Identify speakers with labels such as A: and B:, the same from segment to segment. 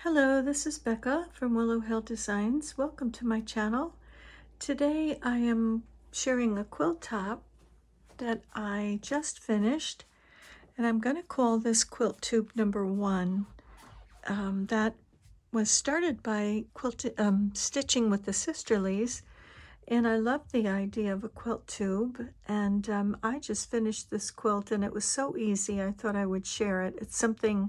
A: Hello, this is Becca from Willow Hill Designs. Welcome to my channel. Today I am sharing a quilt top that I just finished, and I'm going to call this quilt tube number 1. That was started by stitching with the Sisterlies, and I love the idea of a quilt tube, and I just finished this quilt and it was so easy I thought I would share it. It's something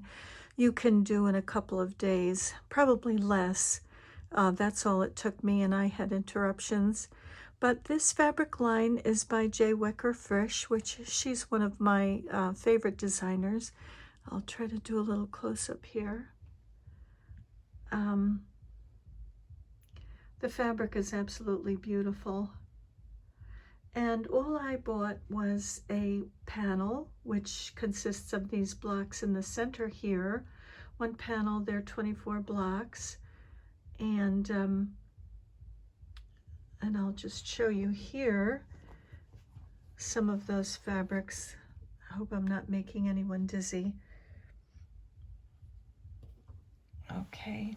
A: you can do in a couple of days, probably less. That's all it took me, and I had interruptions. But this fabric line is by Wecker Frisch, which she's one of my favorite designers. I'll try to do a little close-up here. The fabric is absolutely beautiful. And all I bought was a panel, which consists of these blocks in the center here. One panel, there are 24 blocks. And I'll just show you here some of those fabrics. I hope I'm not making anyone dizzy. Okay.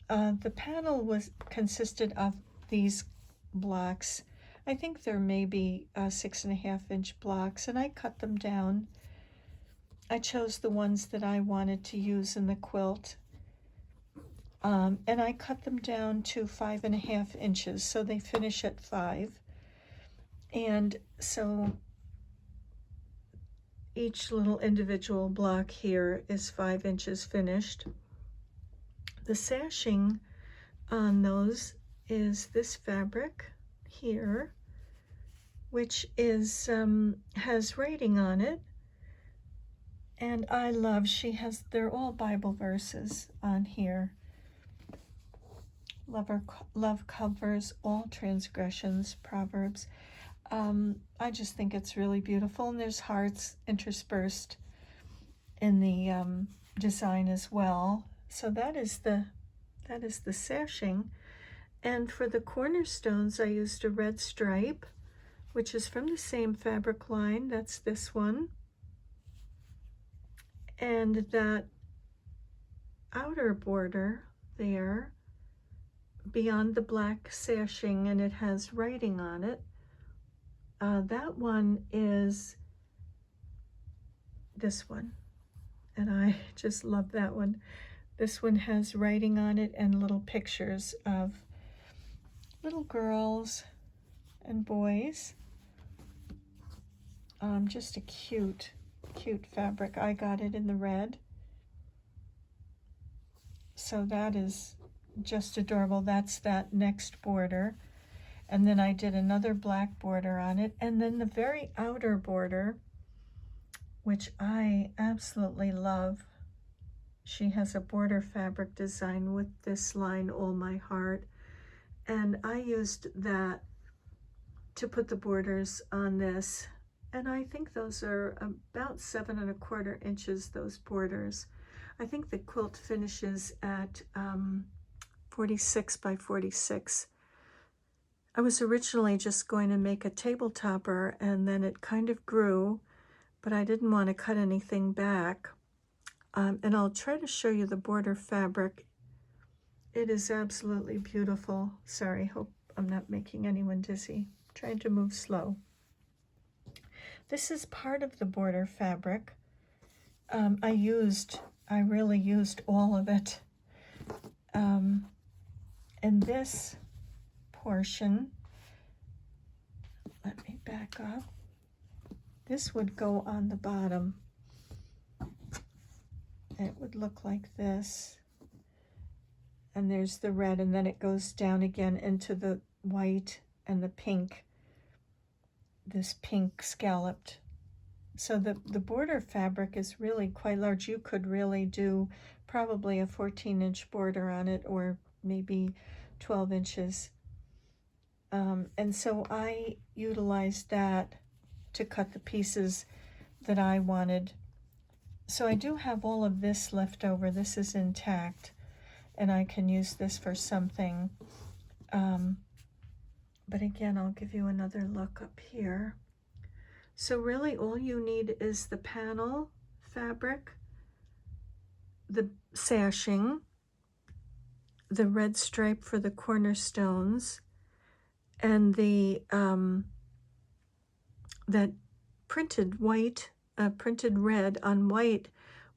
A: The panel consisted of these blocks. I think they're maybe 6.5-inch blocks, and I cut them down. I chose the ones that I wanted to use in the quilt, and I cut them down to 5.5 inches, so they finish at 5. And so each little individual block here is 5 inches finished. The sashing on those is this fabric here, which is has writing on it, and I love, they're all Bible verses on here. Love covers all transgressions, Proverbs. I just think it's really beautiful, and there's hearts interspersed in the design as well. So that is the sashing. And for the cornerstones, I used a red stripe, which is from the same fabric line. That's this one. And that outer border there, beyond the black sashing, and it has writing on it, that one is this one. And I just love that one. This one has writing on it and little pictures of little girls and boys. Just a cute fabric. I got it in the red. So that is just adorable. That's that next border. And then I did another black border on it. And then the very outer border, which I absolutely love. She has a border fabric design with this line, All My Heart. And I used that to put the borders on this. And I think those are about 7.25 inches, those borders. I think the quilt finishes at 46 by 46. I was originally just going to make a table topper, and then it kind of grew, but I didn't want to cut anything back. And I'll try to show you the border fabric. It is absolutely beautiful. Sorry, hope I'm not making anyone dizzy. I'm trying to move slow. This is part of the border fabric. I really used all of it. And this portion, let me back up. This would go on the bottom. It would look like this. And there's the red, and then it goes down again into the white and the pink, this pink scalloped. So the border fabric is really quite large. You could really do probably a 14-inch border on it, or maybe 12 inches. And so I utilized that to cut the pieces that I wanted. So I do have all of this left over. This is intact, and I can use this for something. But again, I'll give you another look up here. So really all you need is the panel fabric, the sashing, the red stripe for the cornerstones, and the that printed red on white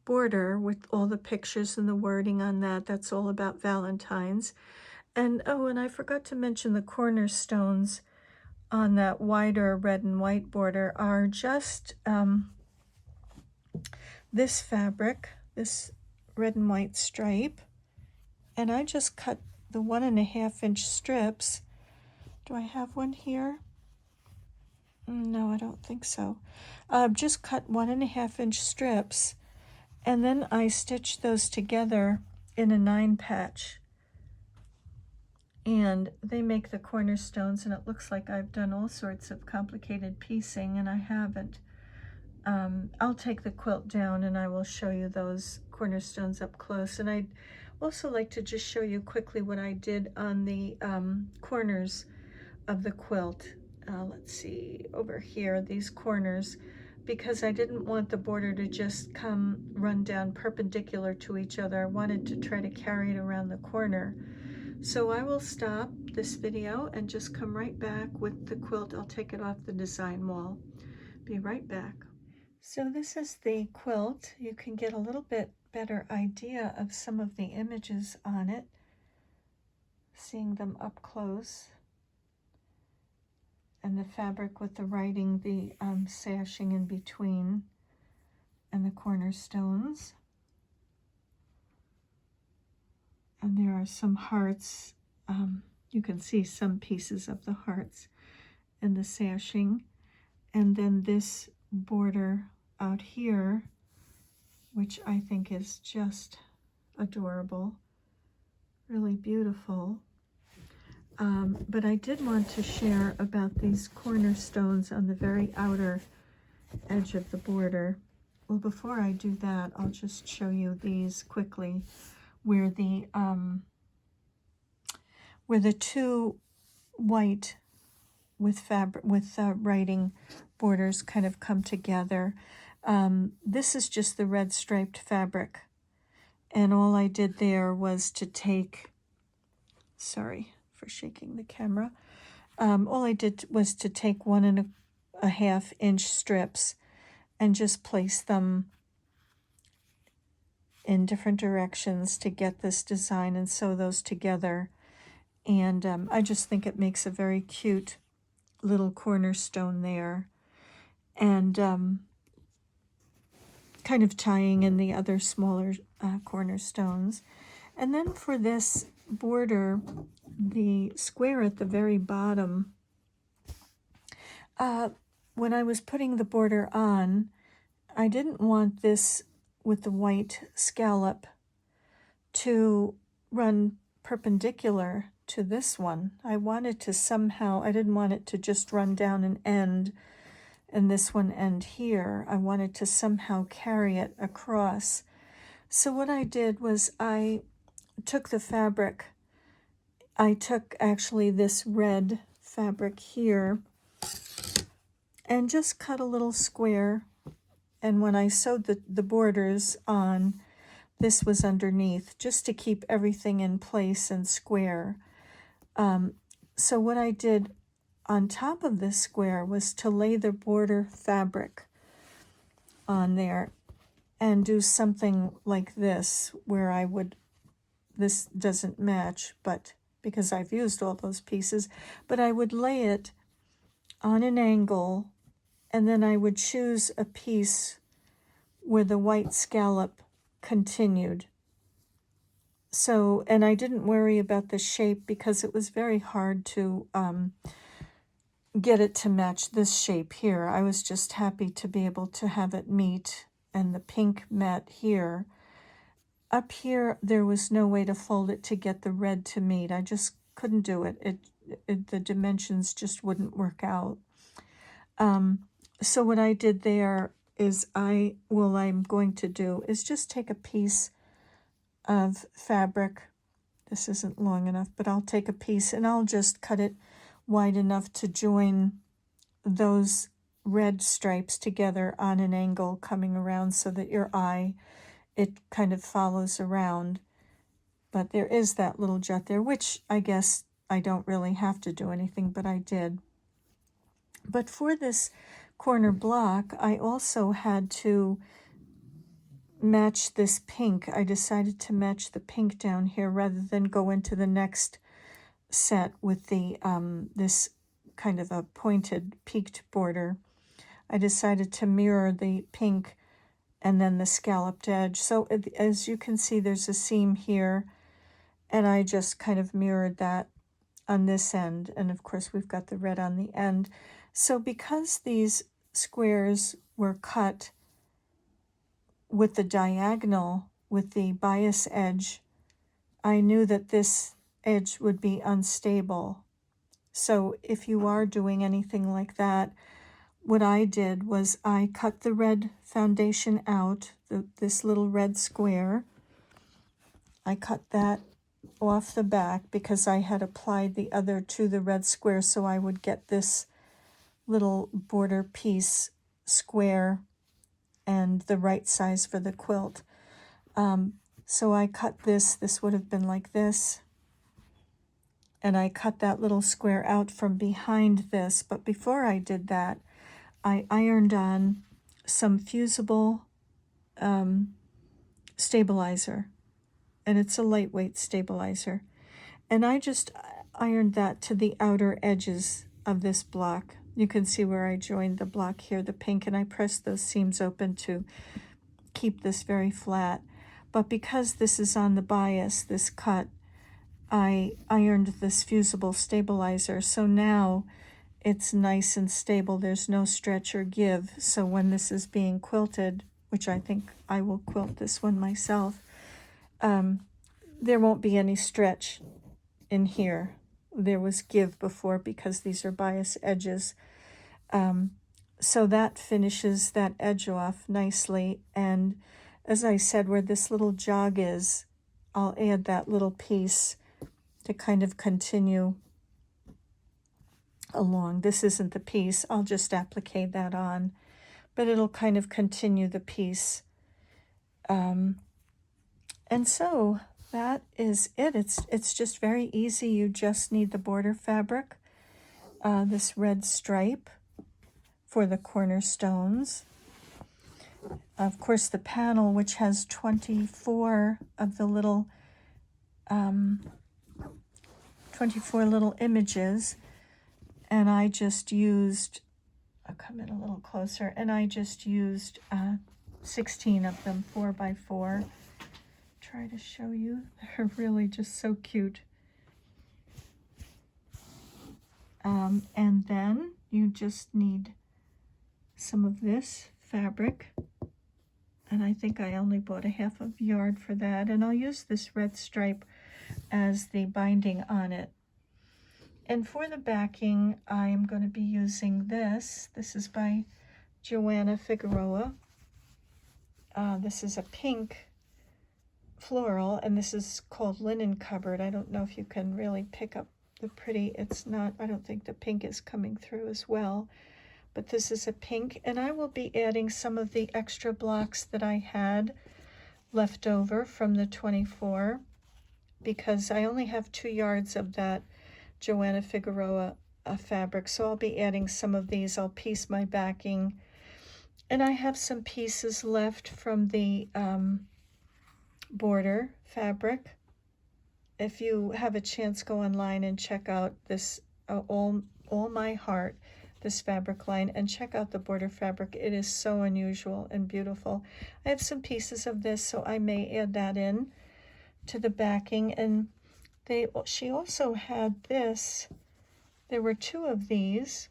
A: border with all the pictures and the wording on that. That's all about Valentine's. And oh, and I forgot to mention the cornerstones on that wider red and white border are just this fabric, this red and white stripe, and I just cut the 1.5 inch strips. Do I have one here? No, I don't think so. Just cut 1.5 inch strips, and then I stitched those together in a 9 patch. And they make the cornerstones, and it looks like I've done all sorts of complicated piecing, and I haven't. I'll take the quilt down and I will show you those cornerstones up close. And I'd also like to just show you quickly what I did on the corners of the quilt. Let's see, over here, these corners, because I didn't want the border to just run down perpendicular to each other. I wanted to try to carry it around the corner. So I will stop this video and just come right back with the quilt. I'll take it off the design wall. Be right back. So this is the quilt. You can get a little bit better idea of some of the images on it, seeing them up close. And the fabric with the writing, the sashing in between, and the cornerstones. And there are some hearts. You can see some pieces of the hearts and the sashing. And then this border out here, which I think is just adorable, really beautiful. But I did want to share about these cornerstones on the very outer edge of the border. Well, before I do that, I'll just show you these quickly, where the two white with fabric writing borders kind of come together. This is just the red striped fabric, and all I did there was to take, sorry for shaking the camera, all I did was to take 1.5 inch strips and just place them in different directions to get this design and sew those together. And I just think it makes a very cute little cornerstone there. And kind of tying in the other smaller cornerstones. And then for this border, the square at the very bottom, when I was putting the border on, I didn't want this with the white scallop to run perpendicular to this one. I wanted to somehow, I didn't want it to just run down and end and this one end here. I wanted to somehow carry it across. So what I did was I took the fabric, I took actually this red fabric here and just cut a little square. And when I sewed the borders on, this was underneath, just to keep everything in place and square. So what I did on top of this square was to lay the border fabric on there and do something like this, where I would, this doesn't match, but because I've used all those pieces, but I would lay it on an angle, and then I would choose a piece where the white scallop continued. So, and I didn't worry about the shape because it was very hard to get it to match this shape here. I was just happy to be able to have it meet, and the pink met here. Up here, there was no way to fold it to get the red to meet. I just couldn't do it. The dimensions just wouldn't work out. So what I did there is I'm going to do is just take a piece of fabric. This isn't long enough, but I'll take a piece and I'll just cut it wide enough to join those red stripes together on an angle coming around so that your eye, it kind of follows around. but there is that little jut there, which I guess I don't really have to do anything, but I did. But for this corner block, I also had to match this pink. I decided to match the pink down here rather than go into the next set with the this kind of a pointed peaked border. I decided to mirror the pink and then the scalloped edge. So as you can see, there's a seam here, and I just kind of mirrored that on this end, and of course we've got the red on the end. So because these squares were cut with the diagonal, with the bias edge, I knew that this edge would be unstable. So if you are doing anything like that, what I did was I cut the red foundation out, this little red square. I cut that off the back because I had applied the other to the red square, so I would get this little border piece square and the right size for the quilt. So I cut this would have been like this, and I cut that little square out from behind this. But before I did that, I ironed on some fusible stabilizer, and it's a lightweight stabilizer. And I just ironed that to the outer edges of this block. You can see where I joined the block here, the pink, and I pressed those seams open to keep this very flat. But because this is on the bias, this cut, I ironed this fusible stabilizer. So now it's nice and stable. There's no stretch or give. So when this is being quilted, which I think I will quilt this one myself, there won't be any stretch in here. There was give before because these are bias edges. So that finishes that edge off nicely. And as I said, where this little jog is, I'll add that little piece to kind of continue along. This isn't the piece. I'll just applique that on, but it'll kind of continue the piece. And so that is it. It's just very easy. You just need the border fabric, this red stripe for the cornerstones. Of course, the panel, which has 24 of the little 24 little images, and I just used, I'll come in a little closer, and I just used 16 of them, 4 by 4. Try to show you. They're really just so cute. And then you just need some of this fabric, and I think I only bought a half of yard for that, and I'll use this red stripe as the binding on it. And for the backing, I'm going to be using this. This is by Joanna Figueroa. This is a pink floral, and this is called Linen Cupboard. I don't know if you can really pick up the pretty. It's not, I don't think the pink is coming through as well, but this is a pink, and I will be adding some of the extra blocks that I had left over from the 24, because I only have 2 yards of that Joanna Figueroa fabric, so I'll be adding some of these. I'll piece my backing, and I have some pieces left from the border fabric. If you have a chance, go online and check out this all My Heart, this fabric line, and check out the border fabric. It is so unusual and beautiful. I have some pieces of this, so I may add that in to the backing. And she also had this. There were 2 of these,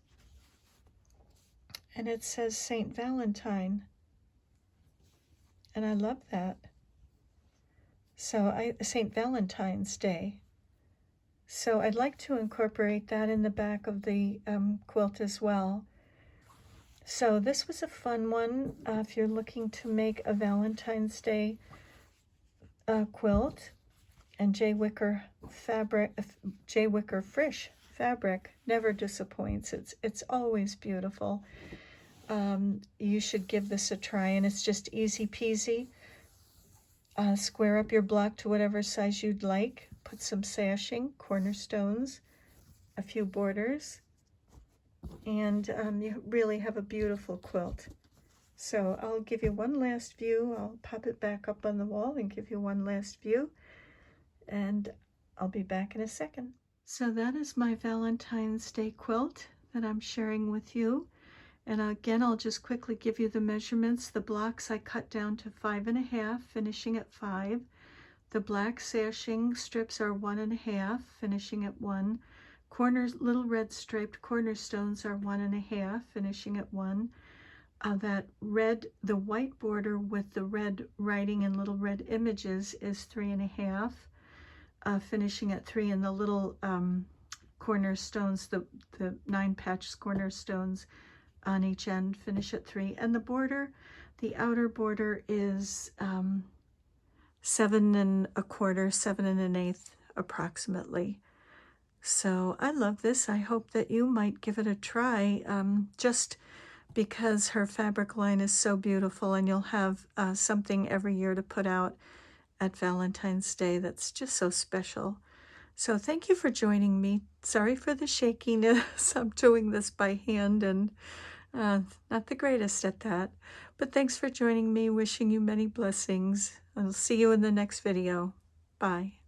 A: and it says St. Valentine, and I love that. So St. Valentine's Day. So I'd like to incorporate that in the back of the quilt as well. So this was a fun one. If you're looking to make a Valentine's Day quilt, and Wecker Frisch fabric never disappoints. It's always beautiful. You should give this a try, and it's just easy peasy. Square up your block to whatever size you'd like. Put some sashing, cornerstones, a few borders, and you really have a beautiful quilt. So I'll give you one last view. I'll pop it back up on the wall and give you one last view, and I'll be back in a second. So that is my Valentine's Day quilt that I'm sharing with you. And again, I'll just quickly give you the measurements. The blocks I cut down to 5.5, finishing at 5. The black sashing strips are 1.5, finishing at 1. Little red striped cornerstones are 1.5, finishing at 1. The white border with the red writing and little red images is 3.5, finishing at 3. And the little cornerstones, the 9-patch cornerstones on each end, finish at 3. And the border, the outer border is 7 1/4, 7 1/8 approximately. So I love this. I hope that you might give it a try, just because her fabric line is so beautiful, and you'll have something every year to put out at Valentine's Day that's just so special. So thank you for joining me. Sorry for the shakiness. I'm doing this by hand and not the greatest at that. But thanks for joining me. Wishing you many blessings. I'll see you in the next video. Bye.